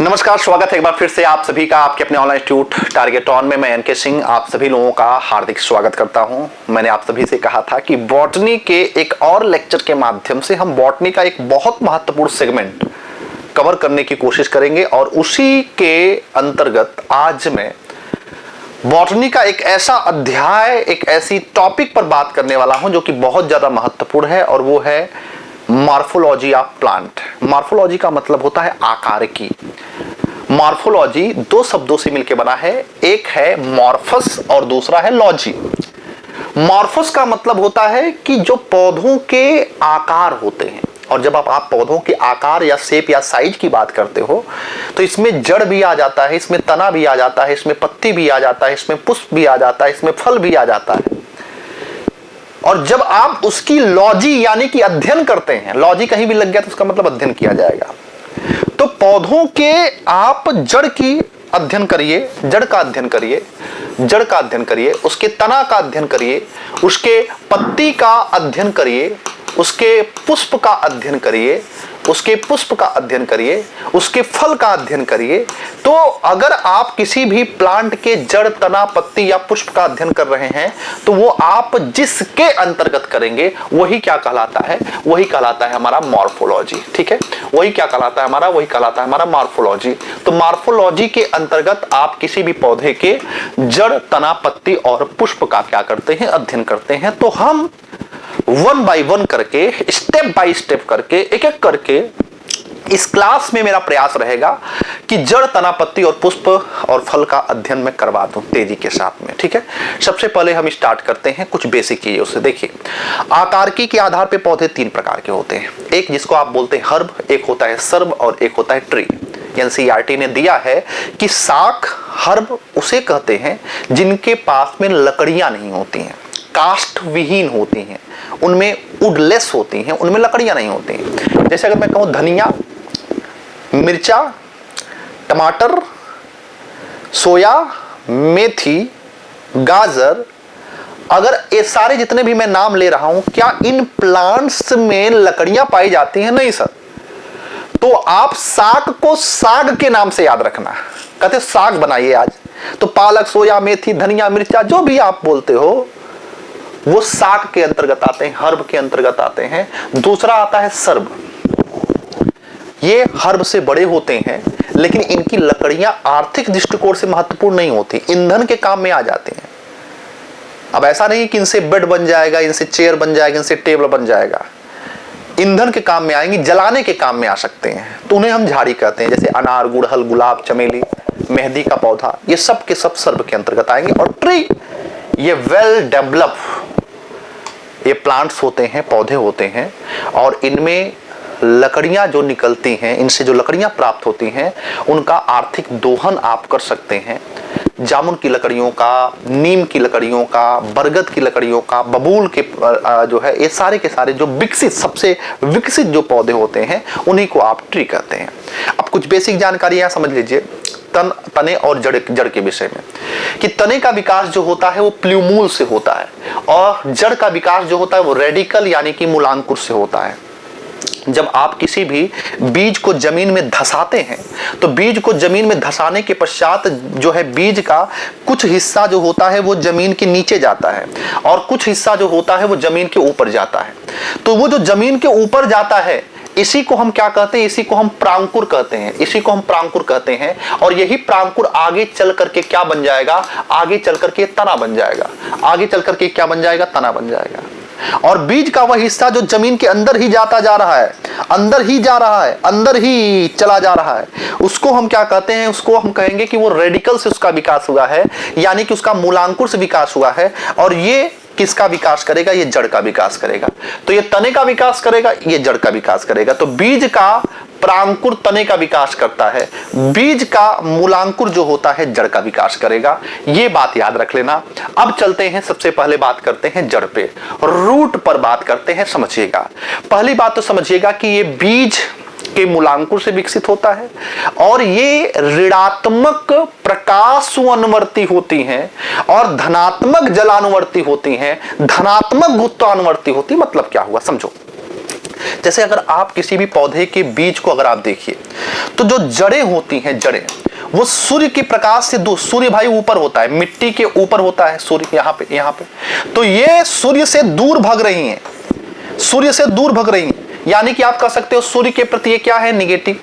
नमस्कार, स्वागत है एक बार फिर से आप सभी का आपके अपने ऑनलाइन इंस्टीट्यूट टारगेट ऑन में। मैं एनके सिंह आप सभी लोगों का हार्दिक स्वागत करता हूं। मैंने आप सभी से कहा था कि बॉटनी के एक और लेक्चर के माध्यम से हम बॉटनी का एक बहुत महत्वपूर्ण सेगमेंट कवर करने की कोशिश करेंगे और उसी के अंतर्गत आज मैं बॉटनी का एक ऐसा अध्याय, एक ऐसी टॉपिक पर बात करने वाला हूं जो कि बहुत ज्यादा महत्वपूर्ण है और वो है मॉर्फोलॉजी ऑफ प्लांट। मॉर्फोलॉजी का मतलब होता है आकार की। मॉर्फोलॉजी दो शब्दों से मिलकर बना है, एक है मॉर्फस और दूसरा है लॉजी। मॉर्फस का मतलब होता है कि जो पौधों के आकार होते हैं, और जब आप पौधों के आकार या शेप या साइज की बात करते हो तो इसमें जड़ भी आ जाता है, इसमें तना भी आ जाता है, इसमें पत्ती भी आ जाता है, इसमें पुष्प भी आ जाता है, इसमें फल भी आ जाता है। और जब आप उसकी लॉजी यानी कि अध्ययन करते हैं, लॉजी कहीं भी लग गया तो उसका मतलब अध्ययन किया जाएगा। तो पौधों के आप जड़ की अध्ययन करिए, जड़ का अध्ययन करिए, जड़ का अध्ययन करिए, उसके तना का अध्ययन करिए, उसके पत्ती का अध्ययन करिए, उसके पुष्प का अध्ययन करिए, उसके पुष्प का अध्ययन करिए, उसके फल का अध्ययन करिए। तो अगर आप किसी भी प्लांट के जड़, तना, पत्ती या पुष्प का अध्ययन कर रहे हैं तो वो आप जिसके अंतर्गत करेंगे वही क्या कहलाता है, वही कहलाता है हमारा मॉर्फोलॉजी। ठीक है, वही क्या कहलाता है हमारा, वही कहलाता है हमारा मॉर्फोलॉजी। तो मॉर्फोलॉजी के अंतर्गत आप किसी भी पौधे के जड़, तना, पत्ती और पुष्प का क्या करते हैं, अध्ययन करते हैं। तो हम वन बाय वन करके, स्टेप बाय स्टेप करके, एक एक करके इस क्लास में मेरा प्रयास रहेगा कि जड़, तना, पत्ती और पुष्प और फल का अध्ययन मैं करवा दूं तेजी के साथ में। ठीक है, सबसे पहले हम स्टार्ट करते हैं कुछ बेसिक चीजों से। देखिए, आकारकी के आधार पे पौधे तीन प्रकार के होते हैं। एक जिसको आप बोलते हैं हर्ब, एक होता है सर्ब और एक होता है ट्री। एनसीईआरटी ने दिया है कि शाख, हर्ब उसे कहते हैं जिनके पास में लकड़ियां नहीं होती हैं, काष्ठ विहीन होती हैं, उनमें वुडलेस होती हैं, उनमें लकड़ियां नहीं होती हैं। जैसे अगर मैं कहूं धनिया, मिर्चा, टमाटर, सोया, मेथी, गाजर, अगर ये सारे जितने भी मैं नाम ले रहा हूं, क्या इन प्लांट्स में लकड़ियां पाई जाती हैं? नहीं सर। तो आप साग को साग के नाम से याद रखना। कहते साग बनाइए आज, तो पालक, सोया, मेथी, धनिया, मिर्चा जो भी आप बोलते हो वो साग के अंतर्गत आते हैं, हर्ब के अंतर्गत आते हैं। दूसरा आता है सर्ब। ये हर्ब से बड़े होते हैं लेकिन इनकी लकड़ियां आर्थिक दृष्टिकोण से महत्वपूर्ण नहीं होती, ईंधन के काम में आ जाती हैं। अब ऐसा नहीं कि इनसे बेड बन जाएगा, इनसे चेयर बन जाएगा, इनसे टेबल बन जाएगा। ईंधन के काम में आएंगी, जलाने के काम में आ सकते हैं, तो उन्हें हम झाड़ी कहते हैं। जैसे अनार, गुड़हल, गुलाब, चमेली, मेहंदी का पौधा, ये सब के सब सर्ब के अंतर्गत आएंगे। और ट्री, ये वेल डेवलप ये प्लांट्स होते हैं, पौधे होते हैं, और इनमें लकड़ियां जो निकलती हैं, इनसे जो लकड़ियां प्राप्त होती हैं उनका आर्थिक दोहन आप कर सकते हैं। जामुन की लकड़ियों का, नीम की लकड़ियों का, बरगद की लकड़ियों का, बबूल के जो है, ये सारे के सारे जो विकसित, सबसे विकसित जो पौधे होते हैं उन्हीं को आप ट्री कहते हैं। अब कुछ बेसिक जानकारी यहां समझ लीजिए तने और जड़ के विषय में, कि तने का विकास जो होता है वो प्ल्यूमूल से होता है और जड़ का विकास जो होता है वो रेडिकल यानी कि मूलांकुर से होता है। जब आप किसी भी बीज को जमीन में धसाते हैं तो बीज को जमीन में धसाने के पश्चात जो है बीज का कुछ हिस्सा जो होता है वो जमीन के नीचे जाता है और कुछ हिस्सा जो होता है वो जमीन के ऊपर जाता है। तो वो जो जमीन के ऊपर जाता है इसी को हम क्या कहते हैं, इसी को हम प्रांकुर कहते हैं, इसी को हम प्रांकुर कहते हैं। और यही प्रांकुर आगे चल करके क्या बन जाएगा, आगे चल करके तना बन जाएगा, आगे चल करके क्या बन जाएगा, तना बन जाएगा। और बीज का वह हिस्सा जो जमीन के अंदर ही जाता जा रहा है, अंदर ही जा रहा है, अंदर ही चला जा रहा है, उसको हम क्या कहते हैं, उसको हम कहेंगे कि वो रेडिकल से उसका विकास हुआ है, यानी कि उसका मूलांकुर से विकास हुआ है। और ये किसका विकास करेगा, ये जड़ का विकास करेगा। तो ये तने का विकास करेगा, ये जड़ का विकास करेगा। तो बीज का प्रांकुर तने का विकास करता है, बीज का मूलांकुर जो होता है जड़ का विकास करेगा। ये बात याद रख लेना। अब चलते हैं, सबसे पहले बात करते हैं जड़ पे, रूट पर बात करते हैं। समझिएगा, पहली बात तो समझिएगा कि ये बीज के मूलांकुर से विकसित होता है और ये ऋणात्मक प्रकाशानुवर्ती होती हैं और धनात्मक जलानुवर्ती होती हैं, धनात्मक गुरुत्वानुवर्ती होती। मतलब क्या हुआ समझो, जैसे अगर आप किसी भी पौधे के बीज को अगर आप देखिए तो जो जड़ें होती हैं, जड़ें वो सूर्य के प्रकाश से दूर, सूर्य भाई ऊपर होता है, मिट्टी के ऊपर होता है सूर्य, यहाँ पे तो ये सूर्य से दूर भाग रही हैं, सूर्य से दूर भाग रही हैं, यानी कि आप कह सकते हो सूर्य के प्रति ये क्या है, निगेटिव।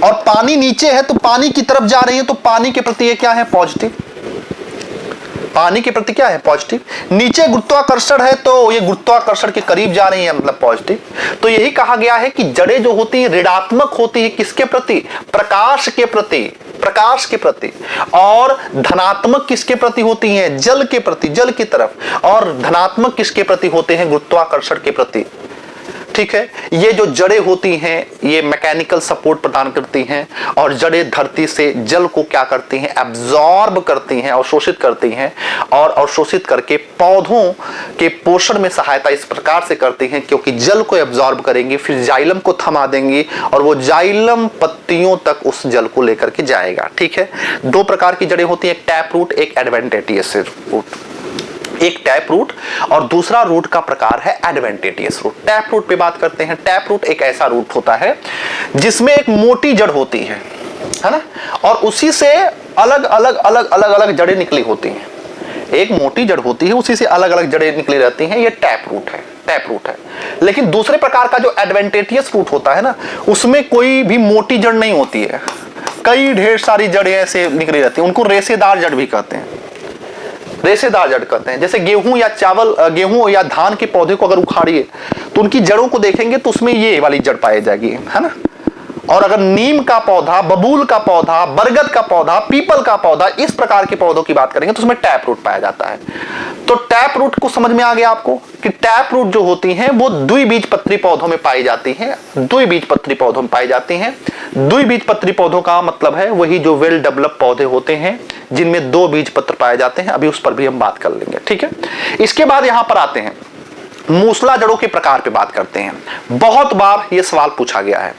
और पानी नीचे है तो पानी की तरफ जा रही है, तो पानी के प्रति ये क्या है, पॉजिटिव। पानी के प्रति क्या है, पॉजिटिव। नीचे गुरुत्वाकर्षण है तो ये गुरुत्वाकर्षण के करीब जा रही है, मतलब पॉजिटिव। तो यही कहा गया है कि जड़ें जो होती हैं ऋणात्मक होती है किसके प्रति, प्रकाश के प्रति, प्रकाश के प्रति। और धनात्मक किसके प्रति होती हैं, जल के प्रति, जल की तरफ। और धनात्मक किसके प्रति होते हैं, गुरुत्वाकर्षण के प्रति। ठीक है, ये जो जड़ें होती हैं ये मैकेनिकल सपोर्ट प्रदान करती हैं और जड़ें धरती से जल को क्या करती हैं, एब्जॉर्ब करती हैं, अवशोषित करती हैं। और अवशोषित करके पौधों के पोषण में सहायता इस प्रकार से करती हैं क्योंकि जल को एब्जॉर्ब करेंगी, फिर जाइलम को थमा देंगी और वो जाइलम पत्तियों तक उस जल को लेकर के जाएगा। ठीक है, दो प्रकार की जड़ें होती हैं, एक टैप रूट, एक एडवेंटिशियस रूट। एक टैप रूट और दूसरा रूट का प्रकार है एडवेंटिशियस रूट। टैप रूट पे बात करते हैं। टैप रूट एक ऐसा रूट होता है जिसमें एक मोटी जड़ होती है ना, और उसी से अलग अलग जड़ें निकली होती हैं। एक मोटी जड़ होती है, उसी से अलग अलग जड़ें निकली रहती हैं, ये टैप रूट है, टैप रूट है। लेकिन दूसरे प्रकार का जो एडवेंटिशियस रूट होता है ना, उसमें कोई भी मोटी जड़ नहीं होती है, कई ढेर सारी जड़ें ऐसे निकली रहती हैं, उनको रेशेदार जड़ भी कहते हैं, रेशेदार जड़ कहते हैं। जैसे गेहूं या चावल, गेहूं या धान के पौधे को अगर उखाड़िए तो उनकी जड़ों को देखेंगे तो उसमें ये वाली जड़ पाई जाएगी, है ना। और अगर नीम का पौधा, बबूल का पौधा, बरगद का पौधा, पीपल का पौधा, इस प्रकार के पौधों की बात करेंगे तो उसमें टैप रूट पाया जाता है। तो टैप रूट को समझ में आ गया आपको कि टैप रूट जो होती हैं वो द्विबीजपत्री पौधों में पाई जाती हैं, द्विबीजपत्री पौधों में पाई जाती हैं। द्विबीजपत्री पौधों का मतलब है वही जो वेल डेवलप पौधे होते हैं जिनमें दो बीज पत्र पाए जाते हैं, अभी उस पर भी हम बात कर लेंगे। ठीक है, इसके बाद यहां पर आते हैं मूसला जड़ों के प्रकार पे बात करते हैं। बहुत बार ये सवाल पूछा गया है,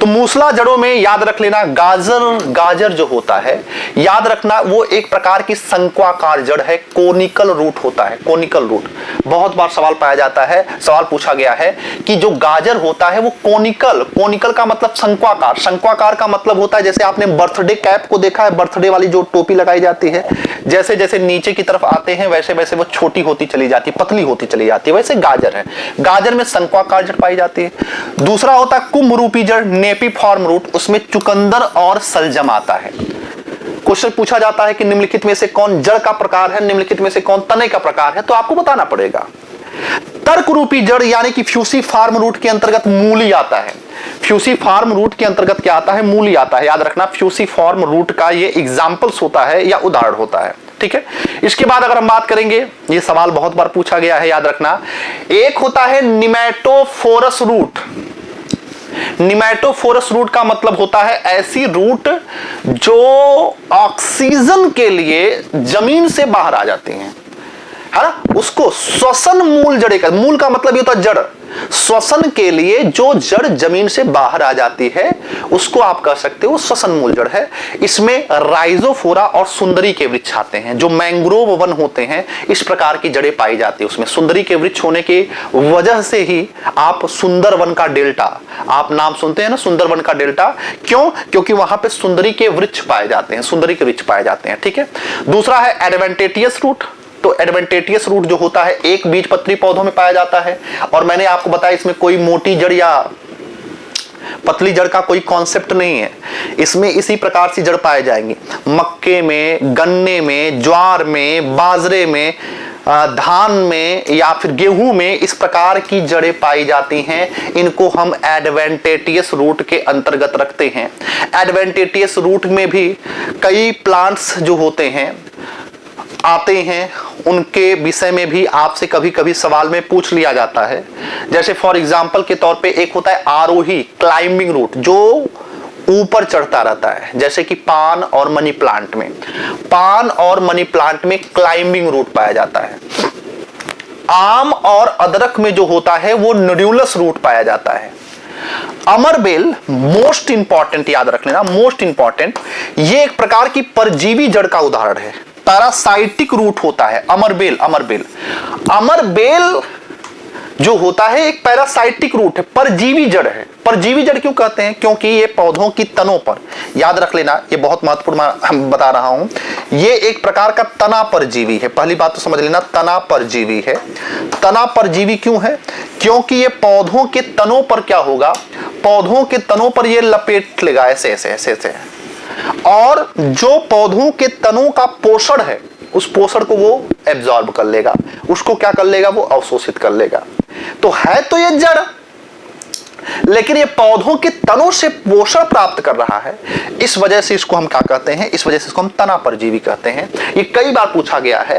तो मूसला जड़ों में याद रख लेना, गाजर जो होता है याद रखना वो एक प्रकार की शंक्वाकार जड़ है, कोनिकल रूट होता है, कोनिकल रूट। बहुत बार सवाल पाया जाता है, सवाल पूछा गया है कि जो गाजर होता है वो कोनिकल, कोनिकल का मतलब शंक्वाकार, शंक्वाकार का मतलब होता है जैसे आपने बर्थडे कैप को देखा है, बर्थडे वाली जो टोपी लगाई जाती है, जैसे जैसे नीचे की तरफ आते हैं वैसे वैसे वो छोटी होती चली जाती है, पतली होती चली जाती है, वैसे गाजर है। गाजर में शंक्वाकार जड़ पाई जाती है। दूसरा होता है कुंभ रूपी जड़, नेपिफॉर्म रूट, उसमें चुकंदर और सलजम आता है। क्वेश्चन पूछा जाता है कि निम्नलिखित में से कौन जड़ का प्रकार है, निम्नलिखित में से कौन तने का प्रकार है, तो आपको बताना पड़ेगा। तर्क रूपी जड़ यानी कि फ्यूसीफॉर्म रूट के अंतर्गत मूली आता है। फ्यूसीफॉर्म रूट के अंतर्गत क्या आता है, मूली आता है। याद रखना फ्यूसीफॉर्म रूट का ये एग्जांपल्स होता है या उदाहरण होता है। ठीक है, इसके बाद अगर हम बात करेंगे, ये सवाल बहुत बार पूछा गया है, याद रखना, एक होता है निमेटोफोरस रूट। निमेटोफोरस रूट का मतलब होता है ऐसी रूट जो ऑक्सीजन के लिए जमीन से बाहर आ जाती हैं, है ना, उसको श्वसन मूल जड़े का, मूल का मतलब ये होता है जड़, श्वसन के लिए जो जड़ जमीन से बाहर आ जाती है उसको आप कह सकते हो श्वसन मूल जड़ है। इसमें राइजोफोरा और सुंदरी के वृक्ष आते हैं, जो मैंग्रोव वन होते हैं, इस प्रकार की जड़ें पाई जाती है उसमें। सुंदरी के वृक्ष होने की वजह से ही आप सुंदरवन का डेल्टा, आप नाम सुनते हैं ना सुंदरवन का डेल्टा, क्यों, क्योंकि वहां पे सुंदरी के वृक्ष पाए जाते हैं, सुंदरी के वृक्ष पाए जाते हैं। ठीक है, दूसरा है एडवेंटिशियस रूट। तो एडवेंटिशियस रूट जो होता है एक बीजपत्री पौधों में पाया जाता है, और मैंने आपको बताया इसमें कोई मोटी जड़ या पतली जड़ का कोई कॉन्सेप्ट नहीं है, इसमें इसी प्रकार से जड़ पाए जाएंगे। मक्के में, गन्ने में, ज्वार में, बाजरे में, धान में या फिर गेहूं में इस प्रकार की जड़ें पाई जाती हैं। इनको हम एडवेंटिशियस रूट के अंतर्गत रखते हैं। एडवेंटिशियस रूट में भी कई प्लांट्स जो होते हैं आते हैं, उनके विषय में भी आपसे कभी कभी सवाल में पूछ लिया जाता है। जैसे फॉर एग्जांपल के तौर पे एक होता है आरोही, क्लाइंबिंग रूट, जो ऊपर चढ़ता रहता है, जैसे कि पान और मनी प्लांट में, पान और मनी प्लांट में क्लाइंबिंग रूट पाया जाता है। आम और अदरक में जो होता है वो नोड्यूलस रूट पाया जाता है। अमरबेल मोस्ट इंपॉर्टेंट, याद रख लेना, मोस्ट इंपॉर्टेंट, ये एक प्रकार की परजीवी जड़ का उदाहरण है, पैरासाइटिक रूट होता है अमरबेल। अमरबेल जो होता है एक पैरासाइटिक रूट है, परजीवी जड़ है। परजीवी जड़ क्यों कहते हैं? क्योंकि ये पौधों की तनों पर, याद रख लेना, ये बहुत महत्वपूर्ण मैं बता रहा हूं, ये एक प्रकार का तना परजीवी है। पहली बात तो समझ लेना, तना परजीवी है। तना परजीवी क्यों है? क्योंकि ये पौधों के तनों पर क्या होगा, पौधों के तनों पर ये लपेट लेगा ऐसे ऐसे ऐसे ऐसे, और जो पौधों के तनों का पोषण है उस पोषण को वो एब्जॉर्ब कर लेगा, उसको क्या कर लेगा, वो अवशोषित कर लेगा। तो है तो ये जड़, लेकिन ये पौधों के तनों से पोषण प्राप्त कर रहा है, इस वजह से इसको हम क्या कहते हैं, इस वजह से इसको हम तना परजीवी कहते हैं। ये कई बार पूछा गया है,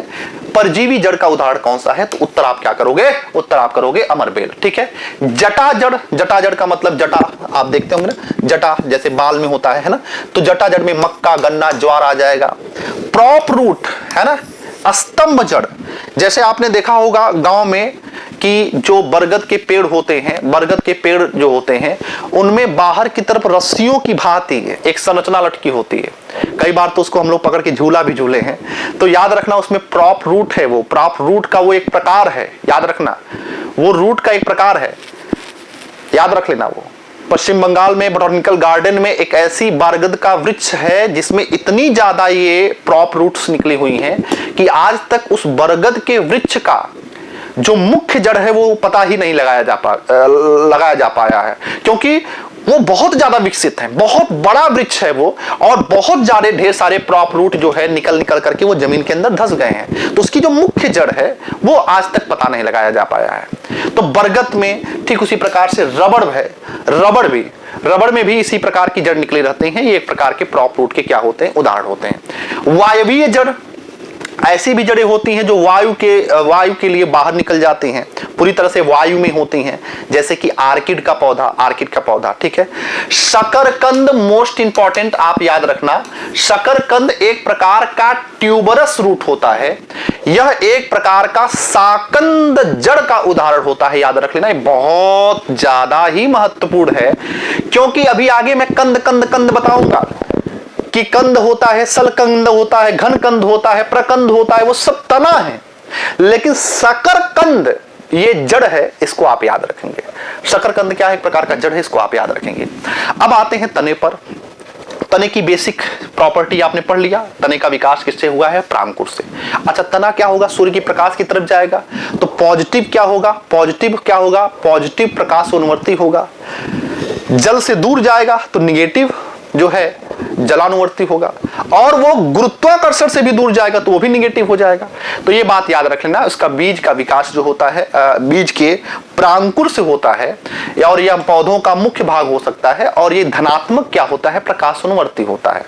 परजीवी जड़ का उदाहरण कौन सा है? तो उत्तर आप क्या करोगे? उत्तर आप करोगे अमरबेल। ठीक है। जटा जड़, जटा जड़ का मतलब जटा आप देखते होंगे ना, जटा जैसे बाल में होता है ना, तो जटा जड़ में मक्का, गन्ना, ज्वार आ जाएगा। प्रॉप रूट है ना, स्तंभ जड़, जैसे आपने देखा होगा गांव में कि जो बरगद के पेड़ होते हैं, बरगद के पेड़ जो होते हैं उनमें बाहर की तरफ रस्सियों की भांति एक संरचना लटकी होती है। कई बार तो उसको हम लोग पकड़ के झूला भी झूले हैं। तो याद रखना उसमें प्रॉप रूट है, वो प्रॉप रूट का वो एक प्रकार है, याद रखना वो रूट का एक प्रकार है, याद रख लेना। वो पश्चिम बंगाल में बोटैनिकल गार्डन में एक ऐसी बरगद का वृक्ष है जिसमें इतनी ज्यादा ये प्रॉप रूट्स निकली हुई हैं कि आज तक उस बरगद के वृक्ष का जो मुख्य जड़ है वो पता ही नहीं लगाया जा पाया है, क्योंकि वो बहुत ज्यादा विकसित है, बहुत बड़ा वृक्ष है वो, और बहुत ज्यादा ढेर सारे प्रॉप रूट जो है निकल निकल करके वो जमीन के अंदर धंस गए हैं। तो उसकी जो मुख्य जड़ है वो आज तक पता नहीं लगाया जा पाया है। तो बरगद में ठीक उसी प्रकार से रबड़ है, रबड़ में भी इसी प्रकार की जड़ निकली रहती हैं। ये एक प्रकार के प्रॉप रूट के क्या होते हैं, उदाहरण होते हैं। वायवीय जड़, ऐसी भी जड़ें होती हैं जो वायु के लिए बाहर निकल जाती हैं, पूरी तरह से वायु में होती हैं, जैसे कि आर्किड का पौधा। ठीक है। शकरकंद मोस्ट इंपॉर्टेंट आप याद रखना, शकरकंद एक प्रकार का ट्यूबरस रूट होता है, यह एक प्रकार का साकंद जड़ का उदाहरण होता है, याद रख लेना। ये बहुत ज्यादा ही महत्वपूर्ण है, क्योंकि अभी आगे मैं कंद बताऊंगा कि कंद होता है, सलकंद होता है, घनकंद होता है, प्रकंद होता है, वो सब तना है, लेकिन शकरकंद ये जड़ है, इसको आप याद रखेंगे। शकरकंद क्या है, एक प्रकार का जड़ है, इसको आप याद रखेंगे। अब आते हैं तने पर। तने की बेसिक प्रॉपर्टी आपने पढ़ लिया, तने का विकास किससे हुआ है, प्रांकुर से। अच्छा, तना क्या होगा, सूर्य के प्रकाश की तरफ जाएगा, तो पॉजिटिव क्या होगा, पॉजिटिव प्रकाशोन्वर्ती होगा। जल से दूर जाएगा तो निगेटिव जो है जलानुवर्ती होगा, और वो गुरुत्वाकर्षण से भी दूर जाएगा तो वो भी निगेटिव हो जाएगा। तो ये बात याद रख लेना। उसका बीज का विकास जो होता है बीज के प्रांकुर से होता है, और यह पौधों का मुख्य भाग हो सकता है, और ये धनात्मक क्या होता है, प्रकाशोन्वर्ती होता है।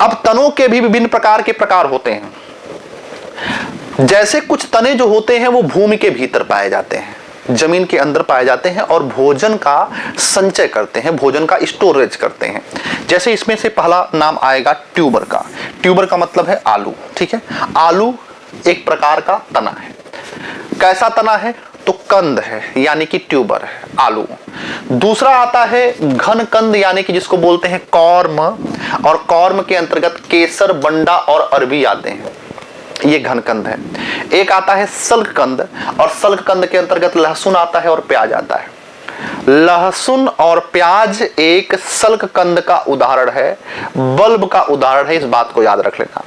अब तनों के भी विभिन्न प्रकार के प्रकार होते हैं। जैसे कुछ तने जो होते हैं वो भूमि के भीतर पाए जाते हैं, जमीन के अंदर पाए जाते हैं, और भोजन का संचय करते हैं, भोजन का स्टोरेज करते हैं। जैसे इसमें से पहला नाम आएगा ट्यूबर का। ट्यूबर का मतलब है आलू। ठीक है। आलू एक प्रकार का तना है। कैसा तना है, तो कंद है, यानी कि ट्यूबर है आलू। दूसरा आता है घन कंद, यानी कि जिसको बोलते हैं कॉर्म, और कॉर्म के अंतर्गत केसर, बंडा और अरबी आते हैं, ये घनकंद है। एक आता है सल्ककंद, और सल्ककंद के अंतर्गत लहसुन आता है और प्याज आता है। लहसुन और प्याज एक सल्ककंद का उदाहरण है, बल्ब का उदाहरण है, इस बात को याद रख लेना।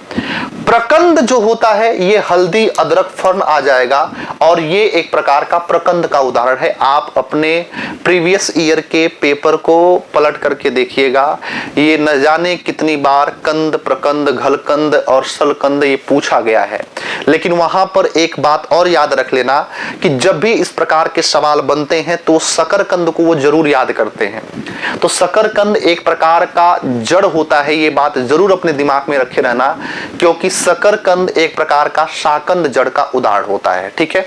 प्रकंद जो होता है ये हल्दी, अदरक, फर्न आ जाएगा, और ये एक प्रकार का प्रकंद का उदाहरण है। आप अपने प्रीवियस ईयर के पेपर को पलट करके देखिएगा, ये न जाने कितनी बार कंद, प्रकंद, घलकंद और सलकंद ये पूछा गया है। लेकिन वहां पर एक बात और याद रख लेना कि जब भी इस प्रकार के सवाल बनते हैं तो शकरकंद को वो जरूर याद करते हैं। तो शकरकंद एक प्रकार का जड़ होता है, ये बात जरूर अपने दिमाग में रखे रहना, क्योंकि शकरकंद एक प्रकार का शाकंद जड़ का उदाहरण होता है। ठीक है।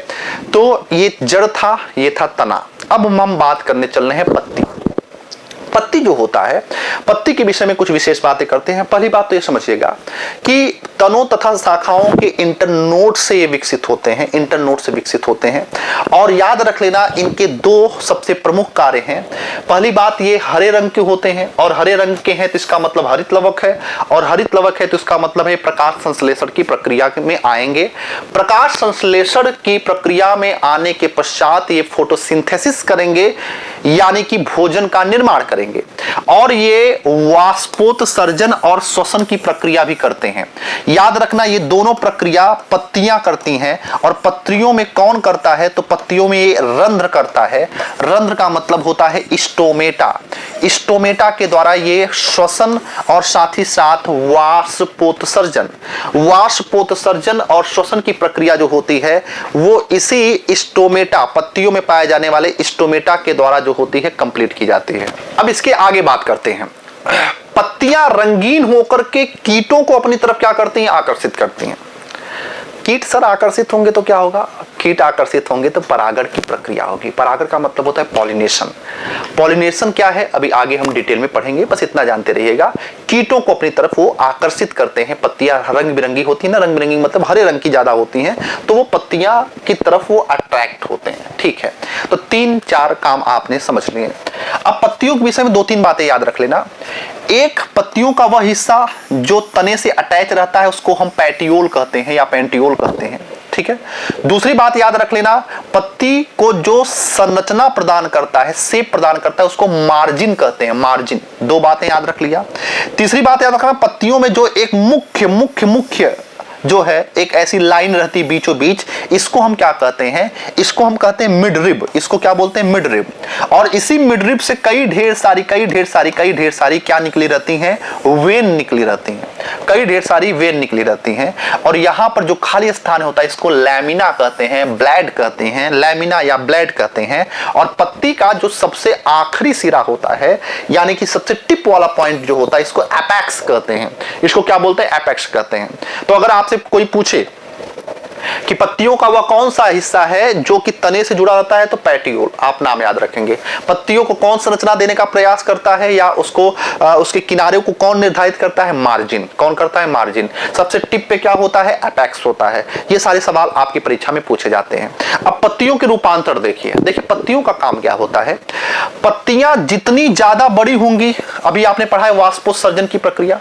तो ये जड़ था, ये था तना। अब हम बात करने चल रहे हैं पत्ती। पत्ती जो होता है, पत्ती के विषय में कुछ विशेष बातें करते हैं। पहली बात तो ये समझिएगा कि तनों तथा शाखाओं के इंटरनोड से ये विकसित होते हैं, इंटरनोड से विकसित होते हैं। और याद रख लेना इनके दो सबसे प्रमुख कार्य हैं। पहली बात, ये हरे रंग के होते हैं, और हरे रंग के हैं तो इसका मतलब हरित लवक है, और हरित लवक है तो इसका मतलब है प्रकाश संश्लेषण की प्रक्रिया में आएंगे। प्रकाश संश्लेषण की प्रक्रिया में आने के पश्चात ये फोटोसिंथेसिस करेंगे, यानी कि भोजन का निर्माण करेंगे, और ये वाष्पोत्सर्जन और श्वसन की प्रक्रिया भी करते हैं। याद रखना ये दोनों प्रक्रिया पत्तियां करती हैं, और पत्तियों में कौन करता है, तो पत्तियों में ये रंध्र करता है। रंध्र का मतलब होता है स्टोमेटा। स्टोमेटा के द्वारा ये श्वसन और साथ ही साथ वाष्पोत्सर्जन और श्वसन की प्रक्रिया जो होती है वो इसी स्टोमेटा, पत्तियों में पाए जाने वाले स्टोमेटा के द्वारा जो होती है कंप्लीट की जाती है। अब इसके आगे बात करते हैं। पत्तियां रंगीन होकर के कीटों को अपनी तरफ क्या करती हैं, आकर्षित करती हैं। कीट सर आकर्षित होंगे तो क्या होगा, कीट आकर्षित होंगे तो परागण की प्रक्रिया होगी। परागण का मतलब होता है पॉलिनेशन। पॉलिनेशन क्या है अभी आगे हम डिटेल में पढ़ेंगे, बस इतना जानते रहिएगा। कीटों को अपनी तरफ वो आकर्षित करते हैं। पत्तियां रंग बिरंगी होती है ना, रंग बिरंगी मतलब हरे रंग की ज्यादा होती हैं, तो वो पत्तियां की तरफ वो अट्रैक्ट होते हैं। ठीक है, तो 3-4 काम आपने समझ लिए। अब पत्तियों के विषय में 2-3 बातें याद रख लेना। एक, पत्तियों का वह हिस्सा जो तने से अटैच रहता है उसको हम पैटियोल कहते हैं या पेंटियोल कहते हैं। ठीक है, दूसरी बात याद रख लेना, पत्ती को जो संरचना प्रदान करता है, शेप प्रदान करता है, उसको मार्जिन कहते हैं। मार्जिन, 2 बातें याद रख लिया। तीसरी बात याद रखना, पत्तियों में जो एक मुख्य जो है एक ऐसी लाइन रहती बीचों बीच, इसको हम क्या कहते हैं, इसको हम कहते हैं मिड रिब। इसको क्या बोलते हैं, मिड रिब। और इसी मिड रिब से कई ढेर सारी क्या निकली रहती हैं, वेन निकली रहती हैं। कई ढेर सारी वेन निकली रहती हैं, और यहां पर जो खाली स्थान होता है इसको लैमिना कहते हैं, ब्लैड कहते हैं, लैमिना या ब्लैड कहते हैं। और पत्ती का जो सबसे आखिरी सिरा होता है, यानी कि सबसे टिप वाला पॉइंट जो होता है, इसको एपेक्स कहते हैं। इसको क्या बोलते हैं, एपेक्स कहते हैं। तो अगर आपसे कोई पूछे कि पत्तियों का वह कौन सा हिस्सा है जो कि तने से जुड़ा रहता है, तो पैटियोल, आप नाम याद रखेंगे। पत्तियों को कौन संरचना देने का प्रयास करता है या उसको उसके किनारे को कौन निर्धारित करता है, मार्जिन। कौन करता है, मार्जिन। सबसे टिप पे क्या होता है, एपेक्स होता है। ये सारे सवाल आपकी परीक्षा में पूछे जाते हैं। अब पत्तियों के रूपांतर देखिए पत्तियों का काम क्या होता है। पत्तियां जितनी ज्यादा बड़ी होंगी, अभी आपने पढ़ा है वाष्पोत्सर्जन की प्रक्रिया,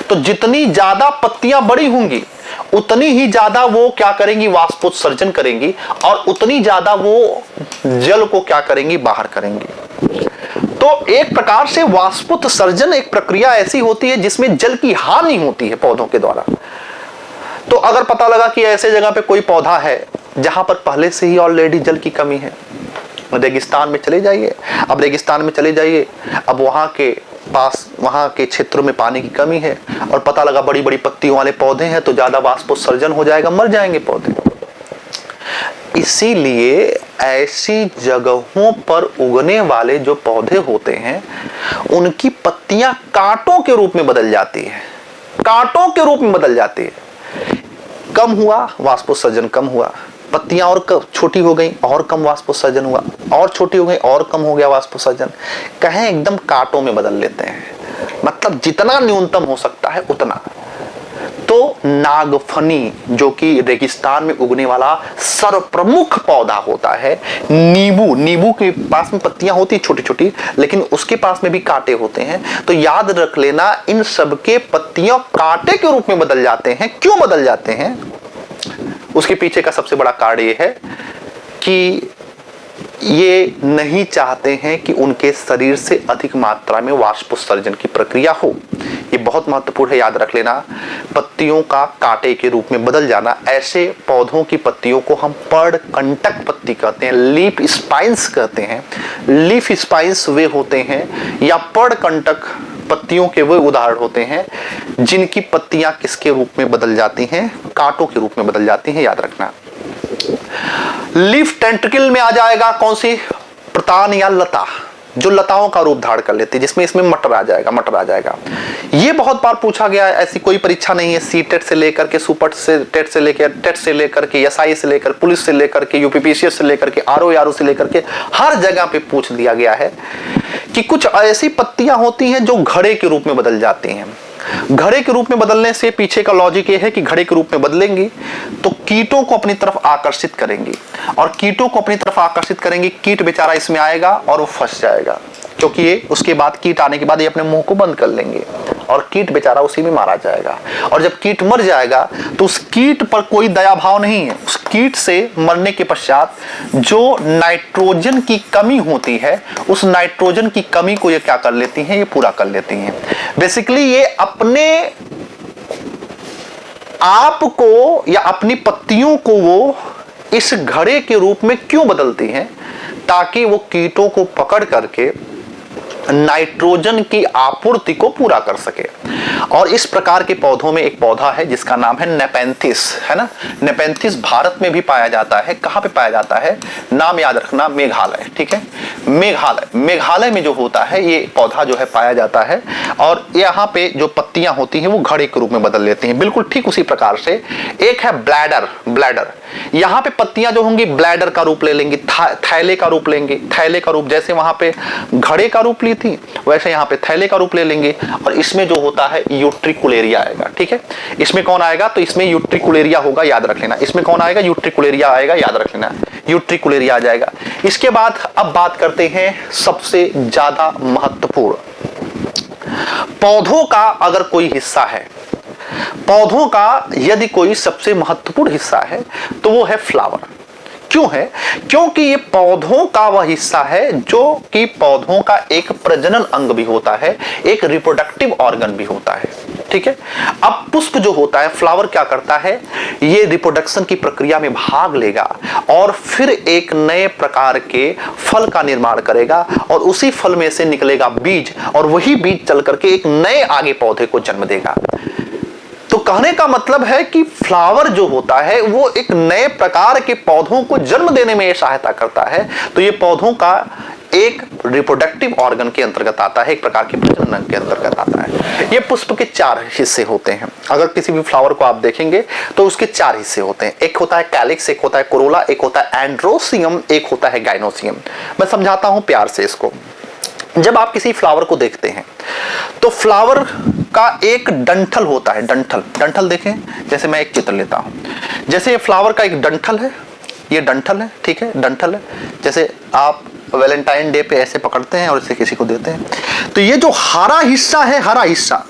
तो जितनी ज्यादा पत्तियां बड़ी होंगी उतनी ही ज्यादा वो क्या करेंगी, वाष्पोत्सर्जन करेंगी, और उतनी ज्यादा वो जल को क्या करेंगी, बाहर करेंगी। तो एक प्रकार से वाष्पोत्सर्जन एक प्रक्रिया ऐसी होती है जिसमें जल की हानि होती है पौधों के द्वारा। तो अगर पता लगा कि ऐसे जगह पे कोई पौधा है जहां पर पहले से ही ऑलरेडी जल की कमी है, रेगिस्तान में चले जाइए। अब रेगिस्तान में चले जाइए, अब वहां के पास, वहां के क्षेत्रों में पानी की कमी है, और पता लगा बड़ी बड़ी पत्तियों वाले पौधे हैं, तो ज्यादा वाष्पोत्सर्जन हो जाएगा, मर जाएंगे पौधे। इसीलिए ऐसी जगहों पर उगने वाले जो पौधे होते हैं उनकी पत्तियां कांटों के रूप में बदल जाती है। कांटों के रूप में बदल जाती है। कम हुआ वाष्पोत्सर्जन, कम हुआ, पत्तियां और छोटी हो गई, और कम वाष्पोत्सर्जन हुआ, और छोटी हो गई, और कम हो गया वाष्पोत्सर्जन। कहें एकदम कांटों में बदल लेते हैं, मतलब जितना न्यूनतम हो सकता है उतना। तो नागफनी जो कि रेगिस्तान में उगने वाला सर्वप्रमुख पौधा होता है, नींबू के पास में पत्तियां होती है छोटी छोटी, लेकिन उसके पास में भी कांटे होते हैं। तो याद रख लेना, इन सबके पत्तियां कांटे के रूप में बदल जाते हैं। क्यों बदल जाते हैं, उसके पीछे का सबसे बड़ा कारण ये है कि ये नहीं चाहते हैं कि उनके शरीर से अधिक मात्रा में वाष्पोत्सर्जन की प्रक्रिया हो। ये बहुत महत्वपूर्ण है, याद रख लेना। पत्तियों का कांटे के रूप में बदल जाना, ऐसे पौधों की पत्तियों को हम पर्णकंटक पत्ती कहते हैं, लीफ स्पाइंस कहते हैं। लीफ स्पाइंस वे होते हैं या पर्णकंटक पत्तियों के वो उदाहरण होते हैं जिनकी पत्तियां किसके रूप में बदल जाती हैं, कांटों के रूप में बदल जाती हैं। याद रखना। लीफ टेंट्रिकल में आ जाएगा कौन सी, प्रतान या लता, जो लताओं का रूप धारण कर लेती है, जिसमें इसमें मटर आ जाएगा। ये बहुत बार पूछा गया है, ऐसी कोई परीक्षा नहीं है, सी टेट से लेकर के, सुपर से टेट से लेकर, टेट से लेकर के, एसआई से लेकर, पुलिस से लेकर के, यूपीपीसीएस से लेकर के, आरओ से लेकर के, हर जगह पे पूछ दिया गया है कि कुछ ऐसी पत्तियां होती हैं जो घड़े के रूप में बदल जाती हैं। घड़े के रूप में बदलने से पीछे का लॉजिक ये है कि घड़े के रूप में बदलेंगी तो कीटों को अपनी तरफ आकर्षित करेंगी, और कीटों को अपनी तरफ आकर्षित करेंगी, कीट बेचारा इसमें आएगा और वो फंस जाएगा, क्योंकि ये उसके बाद कीट आने के बाद ये अपने मुंह को बंद कर लेंगे और कीट बेचारा उसी में मारा जाएगा। और जब कीट मर जाएगा तो उस कीट पर कोई दया भाव नहीं है। उस कीट से मरने के पश्चात जो नाइट्रोजन की कमी होती है, उस नाइट्रोजन की कमी को ये क्या कर लेती हैं, ये पूरा कर लेती हैं। बेसिकली ये अपने आप को या अपनी पत्तियों को वो इस घड़े के रूप में क्यों बदलती हैं, ताकि वो कीटों को पकड़ करके नाइट्रोजन की आपूर्ति को पूरा कर सके। और इस प्रकार के पौधों में एक पौधा है जिसका नाम है नेपेंथिस, है ना। नेपेंथिस भारत में भी पाया जाता है। कहां पे पाया जाता है, नाम याद रखना, मेघालय, ठीक है। मेघालय में जो होता है ये पौधा जो है पाया जाता है, और यहाँ पे जो पत्तियां होती हैं वो घड़े के रूप में बदल लेती हैं। बिल्कुल ठीक उसी प्रकार से एक है ब्लैडर। यहाँ पे पत्तियां जो होंगी ब्लैडर का रूप ले लेंगी, थैले का रूप लेंगे, थैले का रूप, जैसे वहां पे घड़े का रूप ली थी वैसे यहाँ पे थैले का रूप ले लेंगे। और इसमें जो होता है यूट्रिकुलेरिया आएगा, ठीक है। इसमें कौन आएगा, तो इसमें यूट्रिकुलेरिया होगा, याद रख लेना। इसमें कौन आएगा, यूट्रिकुलेरिया आएगा, याद रख लेना, यूट्रिकुलेरिया आ जाएगा। इसके बाद अब बात करते हैं सबसे ज्यादा महत्वपूर्ण, पौधों का अगर कोई हिस्सा है, पौधों का यदि कोई सबसे महत्वपूर्ण हिस्सा है तो वो है फ्लावर। क्यों है, क्योंकि ये पौधों का वह हिस्सा है जो कि पौधों का एक प्रजनन अंग भी होता है, एक रिप्रोडक्टिव ऑर्गन भी होता है, ठीक है। अब पुष्प जो होता है, फ्लावर क्या करता है, ये रिप्रोडक्शन की प्रक्रिया में भाग लेगा और फिर एक नए प्रकार के फल का निर्माण करेगा, और उसी फल में से निकलेगा बीज, और वही बीज चल करके एक नए आगे पौधे को जन्म देगा। तो कहने का मतलब है कि फ्लावर जो होता है वो एक नए प्रकार के पौधों को जन्म देने में सहायता करता है। तो ये पौधों का एक रिप्रोडक्टिव ऑर्गन के अंतर्गत आता है, एक प्रकार के प्रजनन अंग के अंतर्गत आता है। ये पुष्प के 4 हिस्से होते हैं। अगर किसी भी फ्लावर को आप देखेंगे तो उसके 4 हिस्से होते हैं। एक होता है कैलिक्स, एक होता है कोरोला, एक होता है एंड्रोसियम, एक होता है गाइनोसियम। मैं समझाता हूं प्यार से इसको। जब आप किसी फ्लावर को देखते हैं तो फ्लावर का एक डंठल होता है, डंठल देखें, जैसे मैं एक चित्र लेता हूं, जैसे ये फ्लावर का एक डंठल है, ये डंठल है, ठीक है, डंठल है। जैसे आप वैलेंटाइन डे पे ऐसे पकड़ते हैं और इसे किसी को देते हैं। तो ये जो हरा हिस्सा है, हरा हिस्सा,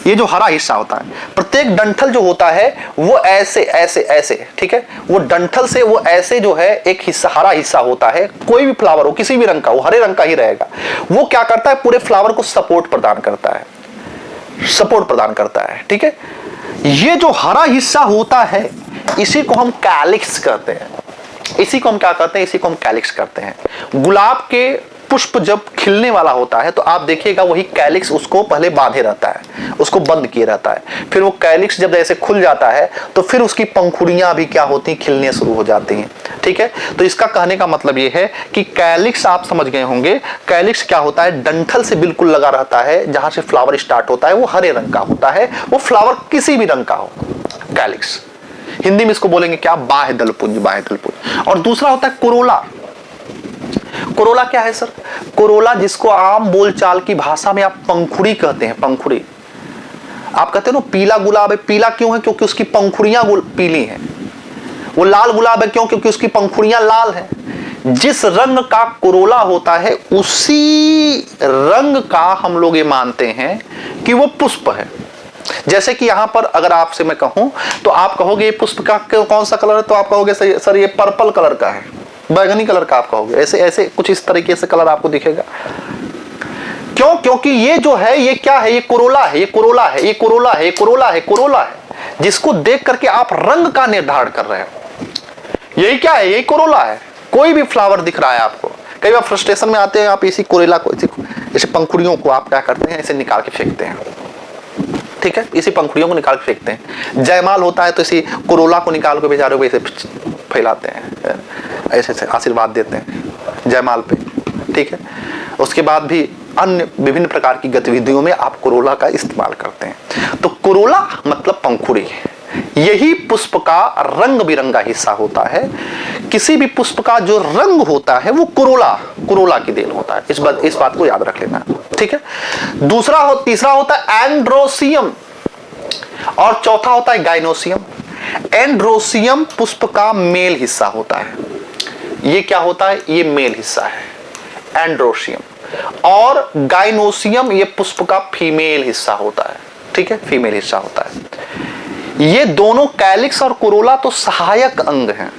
ये जो हरा हिस्सा होता है, प्रत्येक डंठल जो होता है वो ऐसे ऐसे ऐसे, ठीक है, वो डंठल से वो ऐसे जो है एक हिस्सा, हरा हिस्सा होता है। कोई भी फ्लावर हो, किसी भी रंग का, वो हरे रंग का ही रहेगा। वो क्या करता है, पूरे फ्लावर को सपोर्ट प्रदान करता है, ठीक है। ये जो हरा हिस्सा होता है इसी को हम कैलिक्स कहते हैं। इसी को हम क्या कहते हैं, इसी को हम कैलिक्स कहते हैं। गुलाब के पुष्प जब खिलने वाला होता है तो आप देखिएगा वही कैलिक्स उसको पहले बांधे रहता है, उसको बंद किए रहता है। फिर वो कैलिक्स जब ऐसे खुल जाता है तो फिर उसकी पंखुड़ियां भी क्या होती हैं, खिलने शुरू हो जाती हैं, ठीक है। तो इसका कहने का मतलब ये है कि कैलिक्स आप समझ गए होंगे। कैलिक्स क्या होता है, डंठल से बिल्कुल लगा रहता है, जहां से फ्लावर स्टार्ट होता है वो हरे रंग का होता है। वो फ्लावर किसी भी रंग का हो, कैलिक्स। हिंदी में इसको बोलेंगे क्या, बाह्यदल पुंज। और दूसरा होता है कोरोला। कोरोला क्या है सर, कोरोला जिसको आम बोलचाल की भाषा में आप पंखुड़ी कहते हैं। पंखुड़ी आप कहते हैं ना, पीला गुलाब है, पीला क्यों है, क्योंकि उसकी पंखुड़ियां पीली हैं। वो लाल गुलाब है क्यों, क्योंकि उसकी पंखुड़ियां लाल हैं। जिस रंग का कोरोला होता है उसी रंग का हम लोग ये मानते हैं कि वो पुष्प है। जैसे कि यहां पर अगर आपसे मैं कहूं तो आप कहोगे ये पुष्प का कौन सा कलर है, तो आप कहोगे सर ये पर्पल कलर का है, बैगनी कलर का आप कहोगे। ऐसे ऐसे कुछ इस तरीके से कलर आपको दिखेगा। क्यों, क्योंकि ये जो है ये क्या है, ये कोरोला है, ये कोरोला है, ये कोरोला है, ये कोरोला है, कोरोला है, जिसको देख करके आप रंग का निर्धारण कर रहे हो। यही क्या है, यही कोरोला है। कोई भी फ्लावर दिख रहा है आपको, कई बार फ्रस्ट्रेशन में आते हैं आप, इसी कोरेला को, इसी पंखुड़ियों को आप क्या करते हैं, इसे निकाल के फेंकते हैं, ठीक है, इसी पंखुड़ियों को निकाल के फेंकते हैं। जयमाल होता है तो इसी कोरोला को निकाल के बेचारे को ऐसे फैलाते हैं, ऐसे से आशीर्वाद देते हैं जयमाल पे, ठीक है। उसके बाद भी अन्य विभिन्न प्रकार की गतिविधियों में आप कोरोला का इस्तेमाल करते हैं। तो कोरोला मतलब पंखुड़ी, यही पुष्प का रंग बिरंगा हिस्सा होता है। किसी भी पुष्प का जो रंग होता है वो कुरोला की देन होता है। इस बात को याद रख लेना, ठीक है। तीसरा होता है एंड्रोसियम और चौथा होता है गाइनोसियम। एंड्रोसियम पुष्प का मेल हिस्सा होता है। ये क्या होता है? ये मेल हिस्सा है एंड्रोसियम। और गाइनोसियम ये पुष्प का फीमेल हिस्सा होता है, ठीक है, फीमेल हिस्सा होता है। ये दोनों कैलिक्स और कोरोला तो सहायक अंग हैं।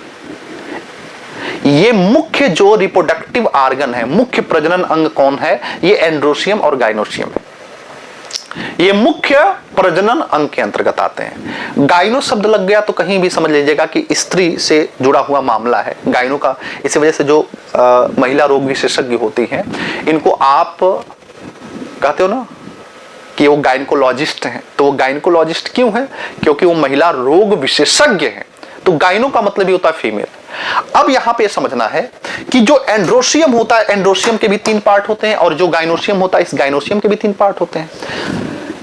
ये मुख्य जो रिप्रोडक्टिव आर्गन है, मुख्य प्रजनन अंग कौन है? ये एंड्रोसियम और गाइनोसियम है। ये मुख्य प्रजनन अंग के अंतर्गत आते हैं। गाइनो शब्द लग गया तो कहीं भी समझ लीजिएगा कि स्त्री से जुड़ा हुआ मामला है। गाइनो का इसी वजह से जो महिला रोग विशेषज्ञ होती हैं, इनको आप कहते हो ना कि वो गायनकोलॉजिस्ट हैं। तो वो गायनकोलॉजिस्ट क्यों है? क्योंकि वो महिला रोग विशेषज्ञ हैं। तो गाइनो का मतलब ही होता है फीमेल। अब यहां पे समझना है कि जो एंड्रोसियम होता है, एंड्रोसियम के भी 3 पार्ट होते हैं, और जो गाइनोसियम होता है, इस गाइनोसियम के भी 3 पार्ट होते हैं।